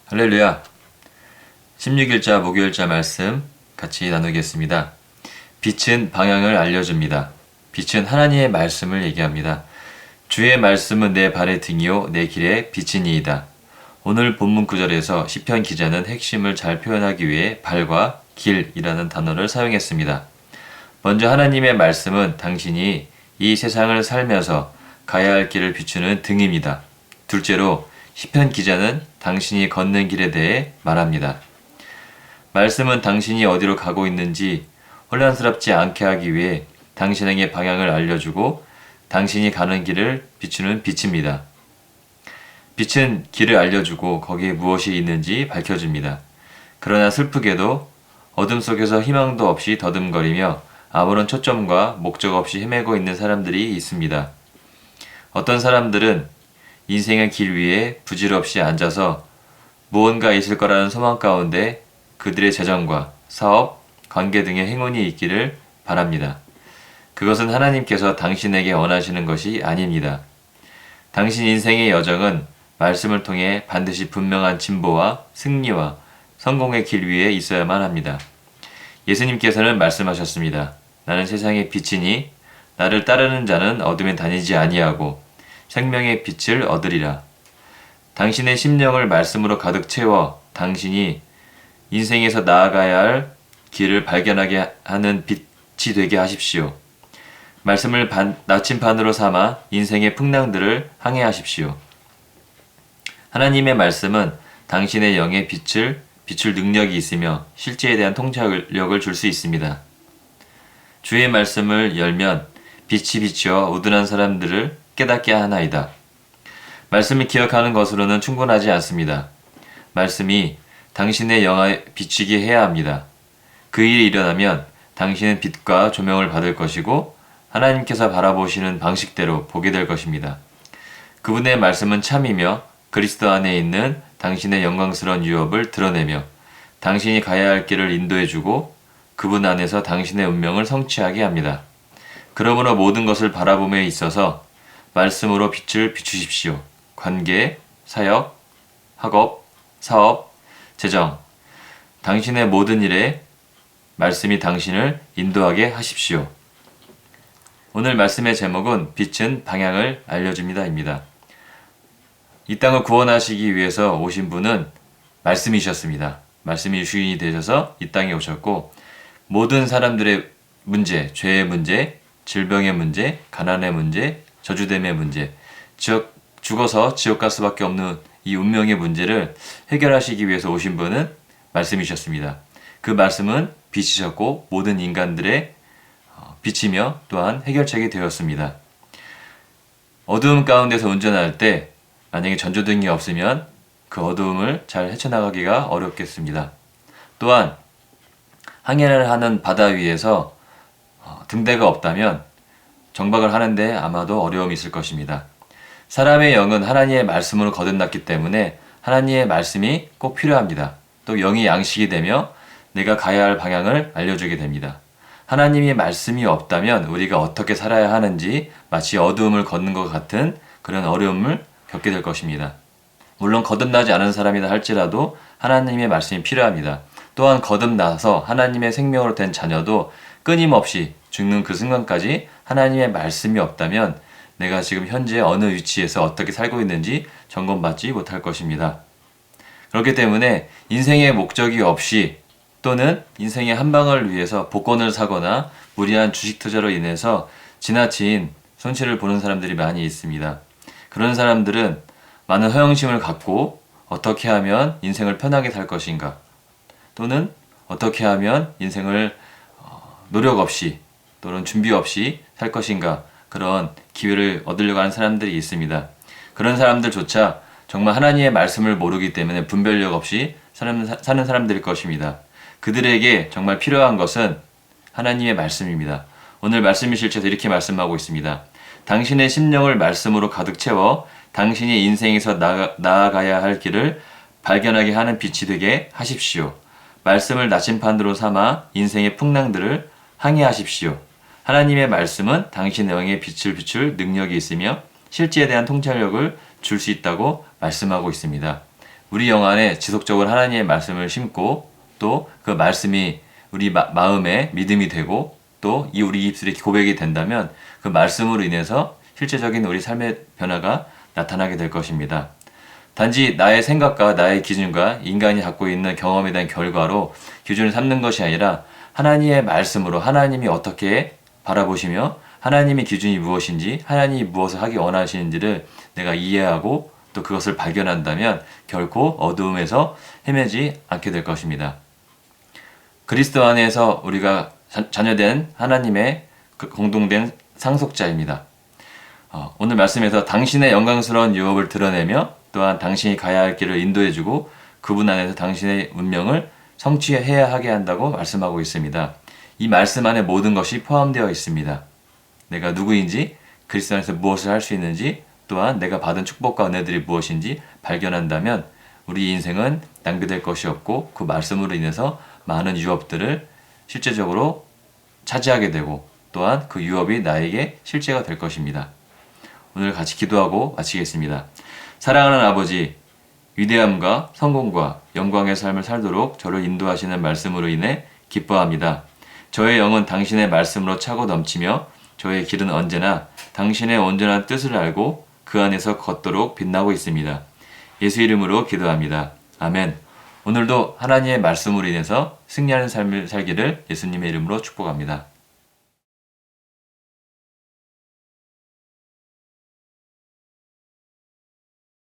할렐루야. 16일자 목요일자 말씀 같이 나누겠습니다. 빛은 방향을 알려줍니다. 빛은 하나님의 말씀을 얘기합니다. 주의 말씀은 내 발의 등이요 내 길의 빛이니이다. 오늘 본문 구절에서 시편 기자는 핵심을 잘 표현하기 위해 발과 길이라는 단어를 사용했습니다. 먼저 하나님의 말씀은 당신이 이 세상을 살면서 가야 할 길을 비추는 등입니다. 둘째로 시편 기자는 당신이 걷는 길에 대해 말합니다. 말씀은 당신이 어디로 가고 있는지 혼란스럽지 않게 하기 위해 당신에게 방향을 알려주고 당신이 가는 길을 비추는 빛입니다. 빛은 길을 알려주고 거기에 무엇이 있는지 밝혀줍니다. 그러나 슬프게도 어둠 속에서 희망도 없이 더듬거리며 아무런 초점과 목적 없이 헤매고 있는 사람들이 있습니다. 어떤 사람들은 인생의 길 위에 부질없이 앉아서 무언가 있을 거라는 소망 가운데 그들의 재정과 사업, 관계 등의 행운이 있기를 바랍니다. 그것은 하나님께서 당신에게 원하시는 것이 아닙니다. 당신 인생의 여정은 말씀을 통해 반드시 분명한 진보와 승리와 성공의 길 위에 있어야만 합니다. 예수님께서는 말씀하셨습니다. 나는 세상의 빛이니 나를 따르는 자는 어둠에 다니지 아니하고 생명의 빛을 얻으리라. 당신의 심령을 말씀으로 가득 채워 당신이 인생에서 나아가야 할 길을 발견하게 하는 빛이 되게 하십시오. 말씀을 나침반으로 삼아 인생의 풍랑들을 항해하십시오. 하나님의 말씀은 당신의 영의 빛을 비출 능력이 있으며 실제에 대한 통찰력을 줄 수 있습니다. 주의 말씀을 열면 빛이 비추어 우둔한 사람들을 깨닫게 하나이다. 말씀을 기억하는 것으로는 충분하지 않습니다. 말씀이 당신의 영에 비추게 해야 합니다. 그 일이 일어나면 당신은 빛과 조명을 받을 것이고 하나님께서 바라보시는 방식대로 보게 될 것입니다. 그분의 말씀은 참이며 그리스도 안에 있는 당신의 영광스러운 유업을 드러내며 당신이 가야 할 길을 인도해주고 그분 안에서 당신의 운명을 성취하게 합니다. 그러므로 모든 것을 바라봄에 있어서 말씀으로 빛을 비추십시오. 관계, 사역, 학업, 사업, 재정, 당신의 모든 일에 말씀이 당신을 인도하게 하십시오. 오늘 말씀의 제목은 빛은 방향을 알려줍니다입니다. 이 땅을 구원하시기 위해서 오신 분은 말씀이셨습니다. 말씀이 주인이 되셔서 이 땅에 오셨고 모든 사람들의 문제, 죄의 문제, 질병의 문제, 가난의 문제, 저주됨의 문제, 죽어서 지옥 갈 수밖에 없는 이 운명의 문제를 해결하시기 위해서 오신 분은 말씀이셨습니다. 그 말씀은 빛이셨고 모든 인간들의 빛이며 또한 해결책이 되었습니다. 어두움 가운데서 운전할 때 만약에 전조등이 없으면 그 어두움을 잘 헤쳐나가기가 어렵겠습니다. 또한 항해를 하는 바다 위에서 등대가 없다면 정박을 하는데 아마도 어려움이 있을 것입니다. 사람의 영은 하나님의 말씀으로 거듭났기 때문에 하나님의 말씀이 꼭 필요합니다. 또 영이 양식이 되며 내가 가야 할 방향을 알려주게 됩니다. 하나님의 말씀이 없다면 우리가 어떻게 살아야 하는지 마치 어두움을 걷는 것 같은 그런 어려움을 겪게 될 것입니다. 물론 거듭나지 않은 사람이다 할지라도 하나님의 말씀이 필요합니다. 또한 거듭나서 하나님의 생명으로 된 자녀도 끊임없이 죽는 그 순간까지 하나님의 말씀이 없다면 내가 지금 현재 어느 위치에서 어떻게 살고 있는지 점검받지 못할 것입니다. 그렇기 때문에 인생의 목적이 없이 또는 인생의 한 방을 위해서 복권을 사거나 무리한 주식 투자로 인해서 지나친 손실을 보는 사람들이 많이 있습니다. 그런 사람들은 많은 허영심을 갖고 어떻게 하면 인생을 편하게 살 것인가 또는 어떻게 하면 인생을 노력 없이 또는 준비 없이 살 것인가 그런 기회를 얻으려고 하는 사람들이 있습니다. 그런 사람들조차 정말 하나님의 말씀을 모르기 때문에 분별력 없이 사는 사람들일 것입니다. 그들에게 정말 필요한 것은 하나님의 말씀입니다. 오늘 말씀의 실체에서 이렇게 말씀하고 있습니다. 당신의 심령을 말씀으로 가득 채워 당신이 인생에서 나아가야 할 길을 발견하게 하는 빛이 되게 하십시오. 말씀을 나침반으로 삼아 인생의 풍랑들을 항해하십시오. 하나님의 말씀은 당신의 영의 빛을 비출 능력이 있으며 실제에 대한 통찰력을 줄 수 있다고 말씀하고 있습니다. 우리 영 안에 지속적으로 하나님의 말씀을 심고 또 그 말씀이 우리 마음에 믿음이 되고 또 이 우리 입술에 고백이 된다면 그 말씀으로 인해서 실제적인 우리 삶의 변화가 나타나게 될 것입니다. 단지 나의 생각과 나의 기준과 인간이 갖고 있는 경험에 대한 결과로 기준을 삼는 것이 아니라 하나님의 말씀으로 하나님이 어떻게 바라보시며 하나님의 기준이 무엇인지 하나님이 무엇을 하기 원하시는지를 내가 이해하고 또 그것을 발견한다면 결코 어두움에서 헤매지 않게 될 것입니다. 그리스도 안에서 우리가 자녀된 하나님의 공동된 상속자입니다. 오늘 말씀에서 당신의 영광스러운 유업을 드러내며 또한 당신이 가야 할 길을 인도해주고 그분 안에서 당신의 운명을 성취해야 하게 한다고 말씀하고 있습니다. 이 말씀 안에 모든 것이 포함되어 있습니다. 내가 누구인지, 그리스도 안에서 무엇을 할 수 있는지, 또한 내가 받은 축복과 은혜들이 무엇인지 발견한다면 우리 인생은 낭비될 것이 없고 그 말씀으로 인해서 많은 유업들을 실제적으로 차지하게 되고 또한 그 유업이 나에게 실제가 될 것입니다. 오늘 같이 기도하고 마치겠습니다. 사랑하는 아버지, 위대함과 성공과 영광의 삶을 살도록 저를 인도하시는 말씀으로 인해 기뻐합니다. 저의 영은 당신의 말씀으로 차고 넘치며 저의 길은 언제나 당신의 온전한 뜻을 알고 그 안에서 걷도록 빛나고 있습니다. 예수 이름으로 기도합니다. 아멘. 오늘도 하나님의 말씀으로 인해서 승리하는 삶을 살기를 예수님의 이름으로 축복합니다.